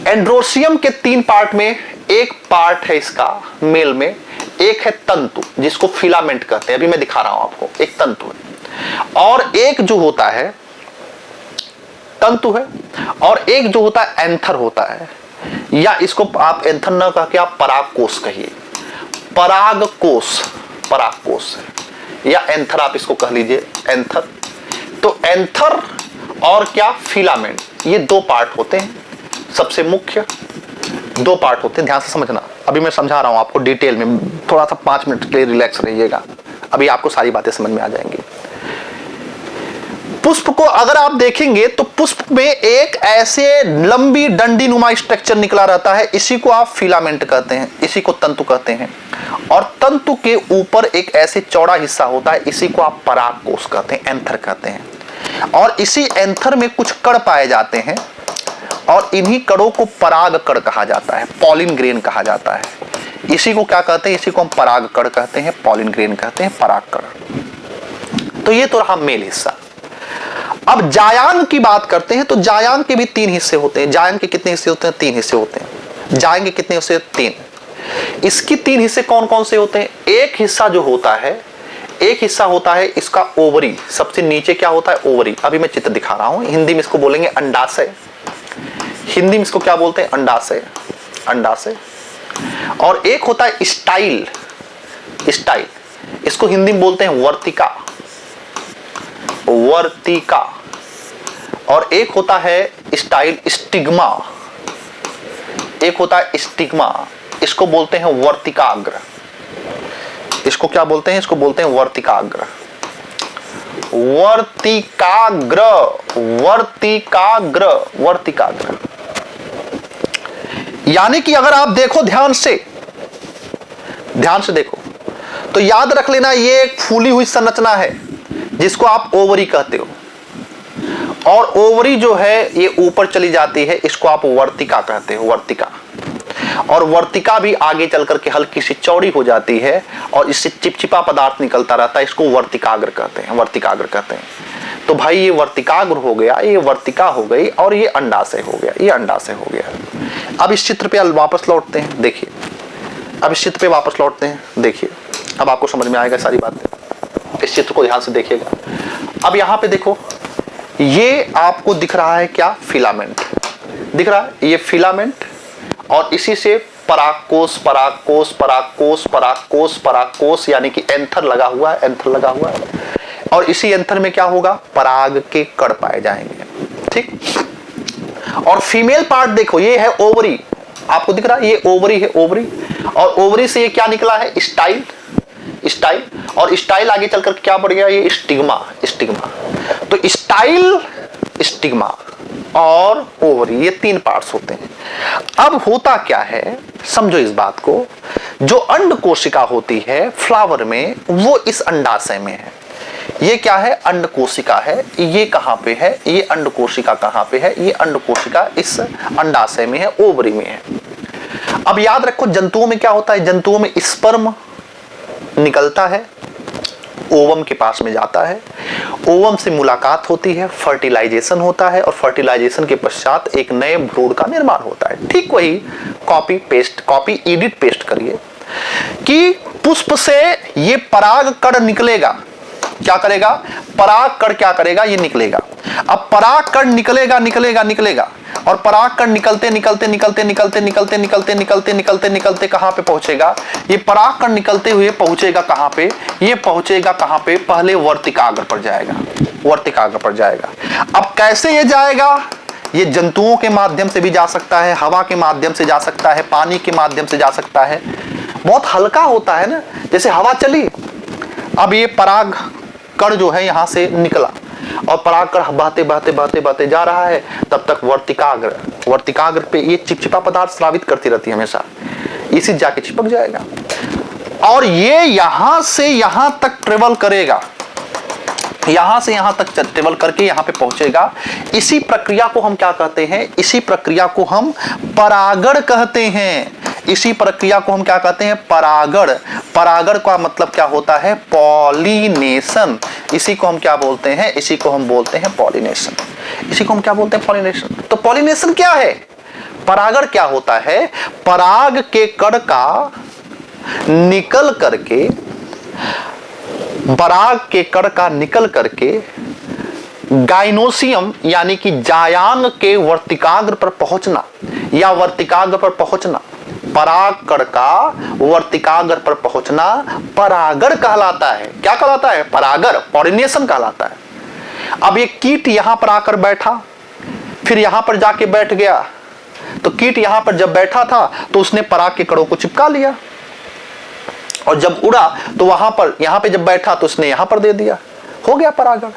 एंड्रोसियम के 3 पार्ट में एक पार्ट है इसका मेल में, एक है तंतु जिसको फिलामेंट कहते हैं। अभी मैं दिखा रहा हूं आपको, एक तंतु है, और एक जो होता है तंतु है, और एक जो होता है एंथर होता है, या इसको आप एंथर न कह के आप परागकोश कहिए। परागकोश या एंथर आप इसको कह लीजिए, एंथर। तो एंथर और क्या फिलामेंट, ये 2 पार्ट होते हैं। सबसे मुख्य 2 पार्ट होते हैं, ध्यान से समझना। अभी मैं समझा रहा हूं आपको डिटेल में, थोड़ा सा 5 मिनट के लिए रिलैक्स रहिएगा, अभी आपको सारी बातें समझ में आ जाएंगी। पुष्प को अगर आप देखेंगे तो पुष्प में एक ऐसे लंबी डंडी नुमा स्ट्रक्चर निकला रहता है, इसी को आप फिलामेंट कहते हैं, इसी को तंतु कहते हैं। और तंतु के ऊपर एक ऐसे चौड़ा हिस्सा होता है, इसी को आप परागकोश कहते हैं, एंथर कहते हैं। और इसी एंथर में कुछ कण पाए जाते हैं, और इन्हीं कणों को पराग कण कहा जाता है, पॉलिन ग्रेन कहा जाता है। इसी को क्या कहते हैं? इसी को हम पराग कण कहते हैं, पॉलिन ग्रेन कहते हैं, पराग कण। तो ये तो रहा मेल हिस्सा। अब जायांग की बात करते हैं, तो जायांग के भी 3 हिस्से होते हैं। जायांग के कितने हिस्से होते हैं? 3 हिस्से होते हैं। जायांग के कितने हिस्से? 3। इसकी 3 हिस्से कौन कौन से होते हैं? एक हिस्सा जो होता है, एक हिस्सा होता है इसका ओवरी। सबसे नीचे क्या होता है? ओवरी। अभी मैं चित्र दिखा रहा हूं, हिंदी में इसको बोलेंगे अंडाशय। हिंदी में इसको क्या बोलते हैं? अंडाशय, अंडाशय। और एक होता है स्टाइल, स्टाइल, इसको हिंदी में बोलते हैं वर्तिका, वर्तिका। और एक होता है स्टाइल स्टिग्मा, एक होता है स्टिग्मा, इसको बोलते हैं वर्तिकाग्र। इसको क्या बोलते हैं? इसको बोलते हैं वर्तिकाग्र, वर्तिकाग्र, वर्तिकाग्र, वर्तिकाग्र। यानी कि अगर आप देखो ध्यान से देखो तो याद रख लेना, ये एक फूली हुई संरचना है जिसको आप ओवरी कहते हो, और ओवरी जो है ये ऊपर चली जाती है, इसको आप वर्तिका कहते हो, वर्तिका। और वर्तिका भी आगे चल करके हल्की सी चौड़ी हो जाती है, और इससे चिपचिपा पदार्थ निकलता रहता है, इसको वर्तिकाग्र कहते हैं, वर्तिकाग्र कहते हैं। तो भाई ये वर्तिकाग्र हो गया, ये वर्तिका हो गई, और ये अंडाशय हो गया, ये अंडाशय हो गया। अब इस चित्र पे वापस लौटते हैं, देखिए। अब इस चित्र पे वापस लौटते हैं, देखिए। अब आपको समझ में आएगा सारी बातें। इस चित्र को ध्यान से देखिएगा। अब यहाँ पे देखो, ये आपको दिख रहा है क्या? फिलामेंट दिख रहा है, ये फिलामेंट। और इसी से परागकोश, परागकोश, परागकोश, परागकोश, परागकोश, यानी कि एंथर लगा हुआ है, एंथर लगा हुआ है। और इसी एंथर में क्या होगा? पराग के कण पाए जाएंगे, ठीक। और फीमेल पार्ट देखो, ये है ओवरी, आपको दिख रहा है, ये ओवरी है, ओवरी। और ओवरी से ये क्या निकला है? Style, style. और स्टाइल आगे चलकर क्या बढ़ गया? ये स्टिग्मा, स्टिग्मा। तो स्टाइल, स्टिग्मा और ओवरी, ये 3 पार्ट्स होते हैं। अब होता क्या है, समझो इस बात को। जो अंड कोशिका होती है फ्लावर में, वो इस अंडाशय में है। ये क्या है? अंड कोशिका है। ये कहां पे है? ये अंड कोशिका कहां पे है? ये अंड कोशिका इस अंडाशय में है, ओवरी में है। अब याद रखो, जंतुओं में क्या होता है? जंतुओं में स्पर्म निकलता है, ओवम के पास में जाता है, ओवम से मुलाकात होती है, फर्टिलाइजेशन होता है, और फर्टिलाइजेशन के पश्चात एक नए भ्रूण का निर्माण होता है। ठीक वही कॉपी एडिट पेस्ट करिए कि पुष्प से ये पराग कण निकलेगा। क्या करेगा? पराग कण क्या करेगा? ये निकलेगा। अब पराग कण निकलेगा निकलेगा निकलेगा और पराग कण निकलते निकलते निकलते निकलते निकलते निकलते निकलते निकलते निकलते कहां पे पहुंचेगा? ये पराग कण निकलते हुए पहुंचेगा कहां पे? ये पहुंचेगा कहां पे? पहले वर्तिकाग्र पर जाएगा, वर्तिकाग्र पर जाएगा। अब कैसे ये जाएगा? ये जंतुओं के माध्यम से भी जा सकता है, हवा के माध्यम से जा सकता है, पानी के माध्यम से जा सकता है। बहुत हल्का होता है ना, जैसे हवा चली। अब ये पराग कण जो है यहां से निकला और पराग कण बहते बहते बहते बहते जा रहा है, तब तक वर्तिकाग्र पे ये चिपचिपा पदार्थ स्रावित करती रहती है हमेशा, इसी जाके चिपक जाएगा और ये यहां से यहां तक ट्रेवल करेगा, यहां से यहां तक ट्रेवल करके यहां पे पहुंचेगा। इसी प्रक्रिया को हम क्या कहते हैं? इसी प्रक्रिया को हम परागण कहते हैं। इसी प्रक्रिया को हम क्या कहते हैं? परागण। परागण का मतलब क्या होता है? पॉलिनेशन। इसी को हम क्या बोलते हैं? इसी को हम बोलते हैं पॉलिनेशन। इसी को हम क्या बोलते हैं? पॉलिनेशन। तो पॉलिनेशन क्या है? परागण क्या होता है? पराग के कण का निकल करके, पराग के कण का निकल करके गाइनोसियम यानी कि जायांग के वर्तिकाग्र पर पहुंचना या वर्तिकाग्र पर पहुंचना, पराग कण का वर्तिकाग्र पर पहुंचना परागण कहलाता है। क्या कहलाता है? परागण, पॉलिनेशन कहलाता है। अब ये कीट यहां पर आकर बैठा, फिर यहां पर जाके बैठ गया, तो कीट यहां पर जब बैठा था तो उसने पराग के कणों को चिपका लिया और जब उड़ा तो वहां पर, यहां पे जब बैठा तो उसने यहां पर दे दिया, हो गया परागण।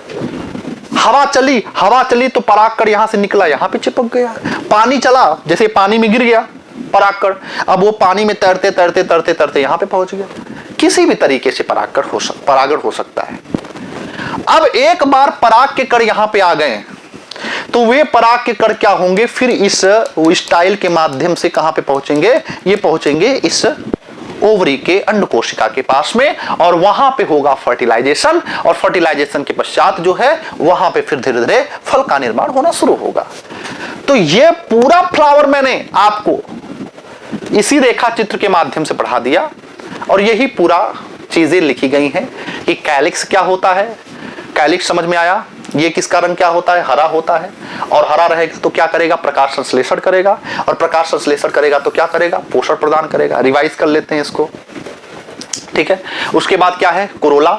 हवा चली तो पराग कण यहां से निकला, यहां पे चिपक गया। पानी चला, जैसे पानी में गिर गया पराग कण, अब वो पानी में तैरते तैरते तैरते तैरते यहां पे पहुंच गया। किसी भी तरीके से परागण हो सकता है। अब एक बार पराग के कण यहां पे आ गए तो वे पराग के कण क्या होंगे? फिर इस स्टाइल के माध्यम से कहां पे पहुंचेंगे? ये पहुंचेंगे इस ओवरी के अंड कोशिका के पास में और वहां पे होगा फर्टिलाइजेशन और फर्टिलाइजेशन के पश्चात जो है वहां पे फिर धीरे धीरे फल का निर्माण होना शुरू होगा। तो ये पूरा फ्लावर मैंने आपको इसी रेखा चित्र के माध्यम से पढ़ा दिया और यही पूरा चीजें लिखी गई हैं कि कैलिक्स क्या होता है। कैलिक्स समझ में आया? ये किसका रंग क्या होता है? हरा होता है और हरा रहेगा तो क्या करेगा? प्रकाश संश्लेषण करेगा और प्रकाश संश्लेषण करेगा तो क्या करेगा? पोषण प्रदान करेगा। रिवाइज कर लेते हैं इसको, ठीक है। उसके बाद क्या है? कोरोला।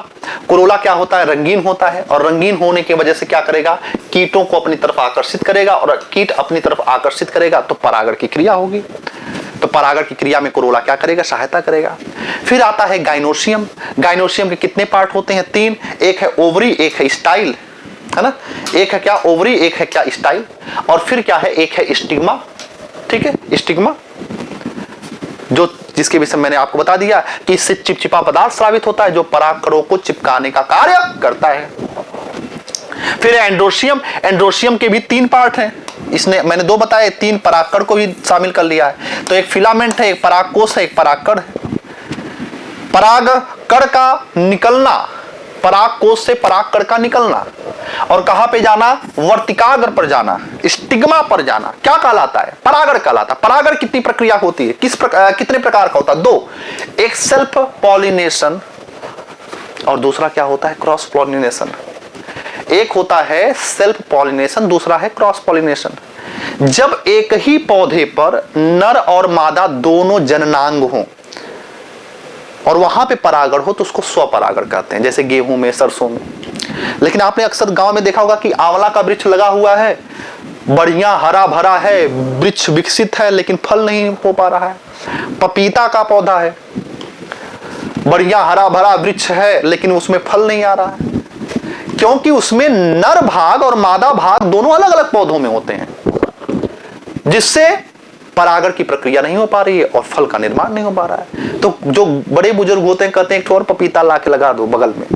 कोरोला क्या होता है? रंगीन होता है और रंगीन होने की वजह से क्या करेगा? कीटों को अपनी तरफ आकर्षित करेगा और कीट अपनी तरफ आकर्षित करेगा तो परागण की क्रिया होगी। तो परागण की क्रिया में कोरोला क्या करेगा? सहायता करेगा। फिर आता है गाइनोसियम। गाइनोसियम के कितने पार्ट होते हैं? 3। एक है ओवरी, एक है स्टाइल, है ना। एक है क्या? ओवरी, एक है क्या? स्टाइल, और फिर क्या है? एक है स्टिग्मा, ठीक है। स्टिग्मा जो जिसके विषय मैंने आपको बता दिया कि इससे चिपचिपा पदार्थ स्रावित होता है जो परागकणों को चिपकाने का कार्य करता है। फिर एंड्रोशियम। एंड्रोशियम के भी 3 पार्ट हैं। इसने मैंने 2 बताए, 3 परागकण को भी शामिल कर लिया है। तो एक फिलामेंट है, एक परागकोश है, एक परागकण है। परागकण का निकलना, परागकोश से परागकण का निकलना और कहां पे जाना? वर्तिकाग्र पर जाना, स्टिग्मा पर जाना। क्या कहलाता है? परागण कहलाता है। परागण कितनी प्रक्रिया होती है? कितने प्रकार का होता है? 2। एक सेल्फ पॉलिनेशन और दूसरा क्या होता है? Cross pollination. एक होता है सेल्फ पॉलिनेशन, दूसरा है क्रॉस पॉलिनेशन। जब एक ही पौधे पर नर और मादा दोनों जननांग हों और वहां पे परागण हो तो उसको स्वपरागण कहते हैं, जैसे गेहूं में, सरसों में। लेकिन आपने अक्सर गांव में देखा होगा कि आंवला का वृक्ष लगा हुआ है, बढ़िया हरा भरा है, वृक्ष विकसित है लेकिन फल नहीं हो पा रहा है। पपीता का पौधा है, बढ़िया हरा भरा वृक्ष है लेकिन उसमें फल नहीं आ रहा है, क्योंकि उसमें नर भाग और मादा भाग दोनों अलग अलग पौधों में होते हैं, जिससे परागण की प्रक्रिया नहीं हो पा रही है और फल का निर्माण नहीं हो पा रहा है। तो जो बड़े बुजुर्ग होते हैं कहते हैं एक और पपीता ला के लगा दो बगल में,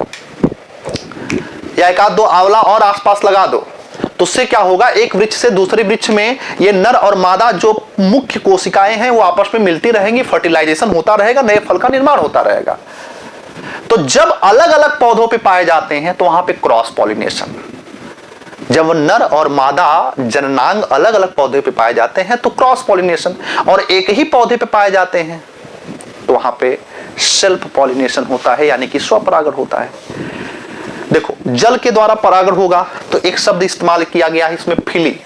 या एक आध 2 आंवला और आसपास लगा दो, तो उससे क्या होगा? एक वृक्ष से दूसरे वृक्ष में ये नर और मादा जो मुख्य कोशिकाएं हैं वो आपस में मिलती रहेंगी, फर्टिलाइजेशन होता रहेगा, नए फल का निर्माण होता रहेगा। तो जब अलग अलग पौधों पे पाए जाते हैं तो वहां पे क्रॉस पॉलिनेशन, जब नर और मादा जननांग अलग अलग पौधे पे पाए जाते हैं तो क्रॉस पॉलिनेशन, और एक ही पौधे पे पाए जाते हैं तो वहां पे सेल्फ पॉलिनेशन होता है, यानी कि स्वपरागण होता है। देखो, जल के द्वारा परागण होगा तो एक शब्द इस्तेमाल किया गया है इसमें, फिली।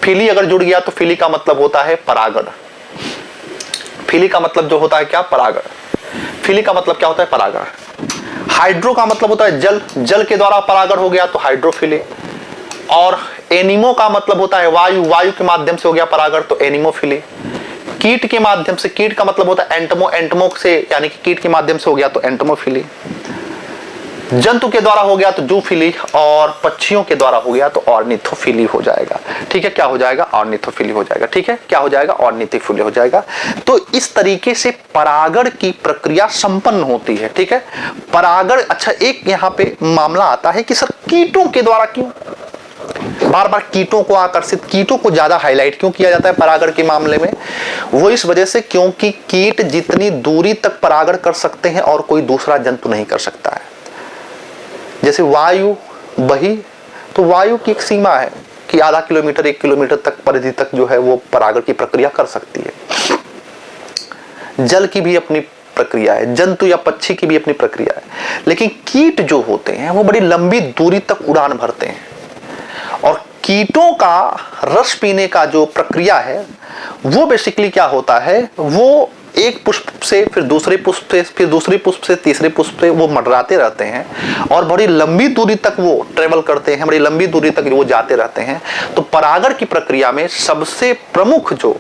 फिली अगर जुड़ गया तो फिली का मतलब होता है परागण। फिली का मतलब जो होता है क्या, परागण। फिली का मतलब क्या होता है, परागण। हाइड्रो का मतलब होता है जल, जल के द्वारा परागण हो गया तो हाइड्रोफिली। और एनिमो का मतलब होता है वायु, वायु के माध्यम से हो गया परागण तो एनिमोफिली। कीट के माध्यम से, कीट का मतलब होता है एंटमो, एंटमो से यानी कि कीट के माध्यम से हो गया तो एंटमोफिली। जंतु के द्वारा हो गया तो जूफिली, और पक्षियों के द्वारा हो गया तो ऑर्निथोफिली हो जाएगा। ठीक है, क्या हो जाएगा, ऑर्निथोफिली हो जाएगा। ठीक है, क्या हो जाएगा, ऑर्निथोफिली हो जाएगा। तो इस तरीके से परागण की प्रक्रिया संपन्न होती है। ठीक है, परागण। अच्छा, एक यहाँ पे मामला आता है कि सर कीटों के द्वारा क्यों बार बार कीटों को आकर्षित, कीटों को ज्यादा हाईलाइट क्यों किया जाता है परागण के मामले में? वो इस वजह से क्योंकि कीट जितनी दूरी तक परागण कर सकते हैं और कोई दूसरा जंतु नहीं कर सकता है। जैसे वायु बही, तो वायु की एक सीमा है कि आधा किलोमीटर 1 किलोमीटर तक परिधि तक जो है वो परागण की प्रक्रिया कर सकती है। जल की भी अपनी प्रक्रिया है, जंतु या पक्षी की भी अपनी प्रक्रिया है, लेकिन कीट जो होते हैं वो बड़ी लंबी दूरी तक उड़ान भरते हैं। और कीटों का रस पीने का जो प्रक्रिया है वो बेसिकली क्या होता है, वो एक पुष्प से फिर दूसरे पुष्प से, फिर दूसरे पुष्प से तीसरे पुष्प से वो मंडराते रहते हैं और बड़ी लंबी दूरी तक वो ट्रेवल करते हैं, बड़ी लंबी दूरी तक वो जाते रहते हैं। तो परागण की प्रक्रिया में सबसे प्रमुख जो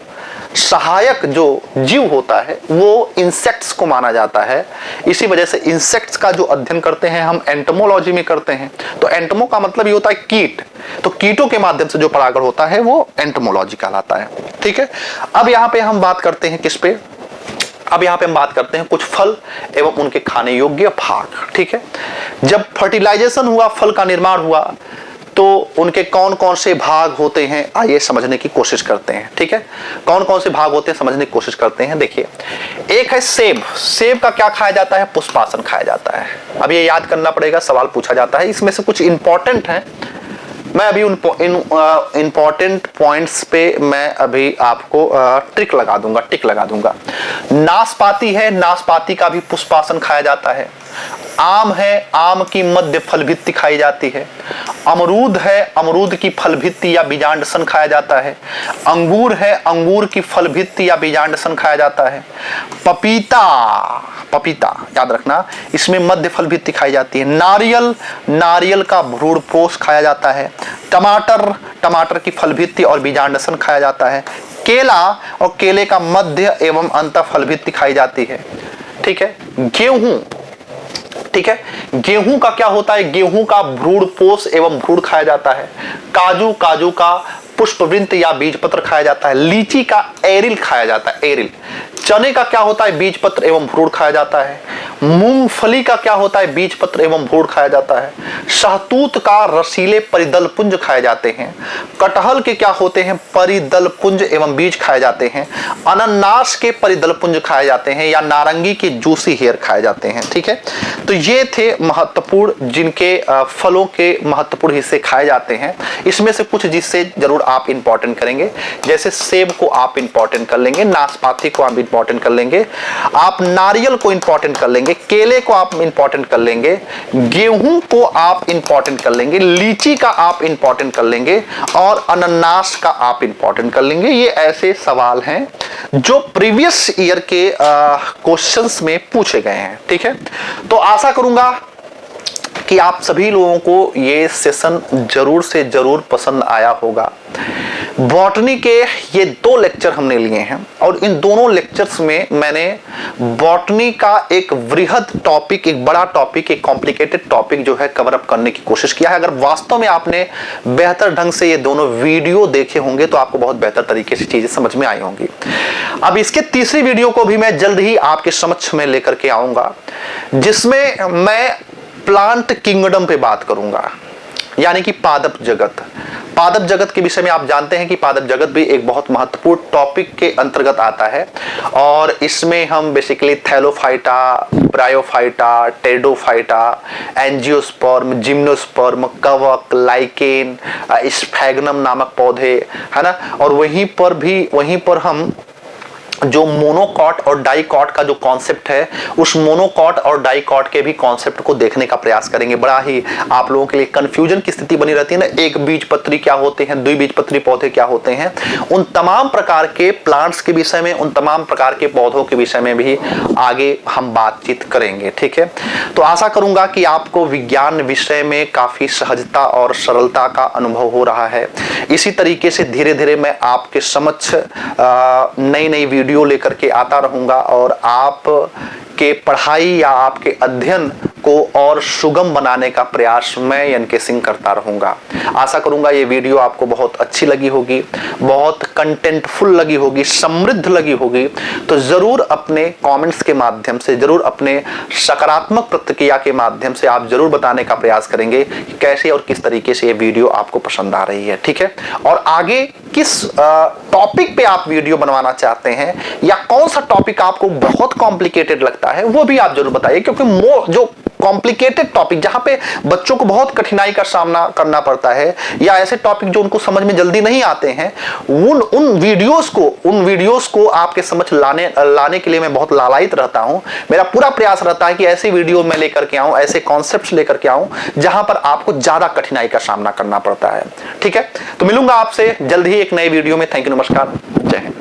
सहायक जो जीव होता है वो इंसेक्ट्स को माना जाता है। इसी वजह से इंसेक्ट्स का जो अध्ययन करते हैं हम एंटोमोलॉजी में करते हैं। तो एंटोमो का मतलब ये होता है कीट, तो कीटों के माध्यम से जो परागण होता है वो एंटोमोलॉजी कहलाता है। ठीक है, अब यहाँ पे हम बात करते हैं किस पे, अब यहाँ पे हम बात करते हैं कुछ फल एवं उनके खाने योग्य भाग। ठीक है, जब फर्टिलाइजेशन हुआ, फल का निर्माण हुआ, तो उनके कौन कौन से भाग होते हैं आइए समझने की कोशिश करते हैं। ठीक है, कौन कौन से भाग होते हैं समझने की कोशिश करते हैं। देखिए, एक है सेब। सेब का क्या खाया जाता है, पुष्पासन खाया जाता है। अब ये याद करना पड़ेगा, सवाल पूछा जाता है, इसमें से कुछ इंपॉर्टेंट है। मैं अभी उन इंपॉर्टेंट पॉइंट्स पे मैं अभी आपको टिक लगा दूंगा। नाशपाती है, नाशपाती का भी पुष्पासन खाया जाता है। आम है, आम की मध्य फल भित्ति खाई जाती है। अमरूद है, अमरूद की फल भित्ति या बीजांडसन खाया जाता है। अंगूर है, अंगूर की फल भित्ति या बीजांडसन खाया जाता है। पपीता, पपीता याद रखना, इसमें मध्य फल भित्ति खाई जाती है। नारियल, नारियल का भ्रूणपोष खाया जाता है। टमाटर, टमाटर की फल भित्ति और बीजांडसन खाया जाता है। केला, और केले का मध्य एवं अंत फल भित्ति खाई जाती है। ठीक है, गेहूं, ठीक है, गेहूं का क्या होता है, गेहूं का भ्रूणपोष एवं भ्रूण खाया जाता है। काजू, काजू का पुष्पवृंत या बीजपत्र खाया जाता है। लीची का एरिल खाया जाता है, एरिल। चने का क्या होता है, बीजपत्र एवं भ्रूण खाया जाता है। मूंगफली का क्या होता है, बीजपत्र एवं भ्रूण खाया जाता है। शहतूत का रसीले परिदल पुंज खाए जाते हैं। कटहल के क्या होते हैं, परिदल पुंज एवं बीज खाए जाते हैं। अनानास के परिदल पुंज खाए जाते हैं, या नारंगी के जूसी हेयर खाए जाते हैं। ठीक है, तो ये थे महत्वपूर्ण, जिनके फलों के महत्वपूर्ण हिस्से खाए जाते हैं। इसमें से कुछ जिससे जरूर आप इंपॉर्टेंट करेंगे, जैसे सेब को आप इंपॉर्टेंट कर लेंगे, नाशपाती को आप इंपॉर्टेंट कर लेंगे, आप नारियल को इंपॉर्टेंट कर लेंगे, केले को आप इंपॉर्टेंट कर लेंगे, गेहूं को आप इंपॉर्टेंट कर लेंगे, लीची का आप इंपॉर्टेंट कर लेंगे, और अनानास का आप इंपॉर्टेंट कर लेंगे। ये ऐसे सवाल हैं जो प्रीवियस ईयर के क्वेश्चंस में पूछे गए हैं। ठीक है, तो आशा करूंगा कि आप सभी लोगों को ये सेशन जरूर से जरूर पसंद आया होगा। बॉटनी के ये 2 लेक्चर हमने लिए हैं, और इन दोनों लेक्चर्स में मैंने बॉटनी का एक वृहद टॉपिक, एक बड़ा टॉपिक, एक कॉम्प्लिकेटेड टॉपिक जो है कवर अप करने की कोशिश किया है। अगर वास्तव में आपने बेहतर ढंग से ये दोनों वीडियो देखे होंगे तो आपको बहुत बेहतर तरीके से चीजें समझ में आई होंगी। अब इसके तीसरी वीडियो को भी मैं जल्द ही आपके समक्ष में लेकर के आऊंगा, जिसमें मैं प्लांट किंगडम पे बात करूंगा। यानी कि पादप जगत। पादप जगत के विषय में आप जानते हैं कि पादप जगत भी एक बहुत महत्वपूर्ण टॉपिक के अंतर्गत आता है और इसमें हम basically Thallophyta, bryophyta, pteridophyta, angiosperm, gymnosperm, कवक, लाइकेन, स्फैग्नम नामक पौधे, है ना, और वहीं पर हम जो मोनोकॉट और डाइकॉट का जो कॉन्सेप्ट है, उस मोनोकॉट और डाइकॉट के भी कॉन्सेप्ट को देखने का प्रयास करेंगे। बड़ा ही आप लोगों के लिए कंफ्यूजन की स्थिति बनी रहती है ना, एक बीजपत्री क्या होते हैं, द्विबीजपत्री पौधे क्या होते हैं, उन तमाम प्रकार के प्लांट्स के विषय में, उन तमाम प्रकार के पौधों के विषय में भी आगे हम बातचीत करेंगे। ठीक है, तो आशा करूंगा कि आपको विज्ञान विषय में काफी सहजता और सरलता का अनुभव हो रहा है। इसी तरीके से धीरे धीरे मैं आपके समक्ष नई नई वीडियो लेकर के आता रहूंगा और आप के पढ़ाई या आपके अध्ययन को और सुगम बनाने का प्रयास मैं एनके सिंह करता रहूंगा। आशा करूंगा ये वीडियो आपको बहुत अच्छी लगी होगी, बहुत कंटेंटफुल लगी होगी, समृद्ध लगी होगी। तो जरूर अपने कमेंट्स के माध्यम से, जरूर अपने सकारात्मक प्रतिक्रिया के माध्यम से आप जरूर बताने का प्रयास करेंगे कि कैसे और किस तरीके से ये वीडियो आपको पसंद आ रही है। ठीक है, और आगे किस टॉपिक पे आप वीडियो बनवाना चाहते हैं या कौन सा टॉपिक आपको बहुत कॉम्प्लिकेटेड लगता है वो भी आप जरूर बताइए, क्योंकि जो कॉम्प्लिकेटेड टॉपिक जहां पे बच्चों को बहुत कठिनाई का सामना करना पड़ता है या ऐसे टॉपिक जो उनको समझ में जल्दी नहीं आते हैं, उन वीडियोस को आपके समझ लाने के लिए मैं बहुत लालायित रहता हूं। मेरा पूरा प्रयास रहता है कि ऐसे वीडियो मैं लेकर के आऊं, ऐसे कॉन्सेप्ट्स लेकर के आऊं जहां पर आपको ज्यादा कठिनाई का सामना करना पड़ता है। ठीक है, तो मिलूंगा आपसे जल्द ही एक नए वीडियो में। थैंक यू, नमस्कार, जय हिंद।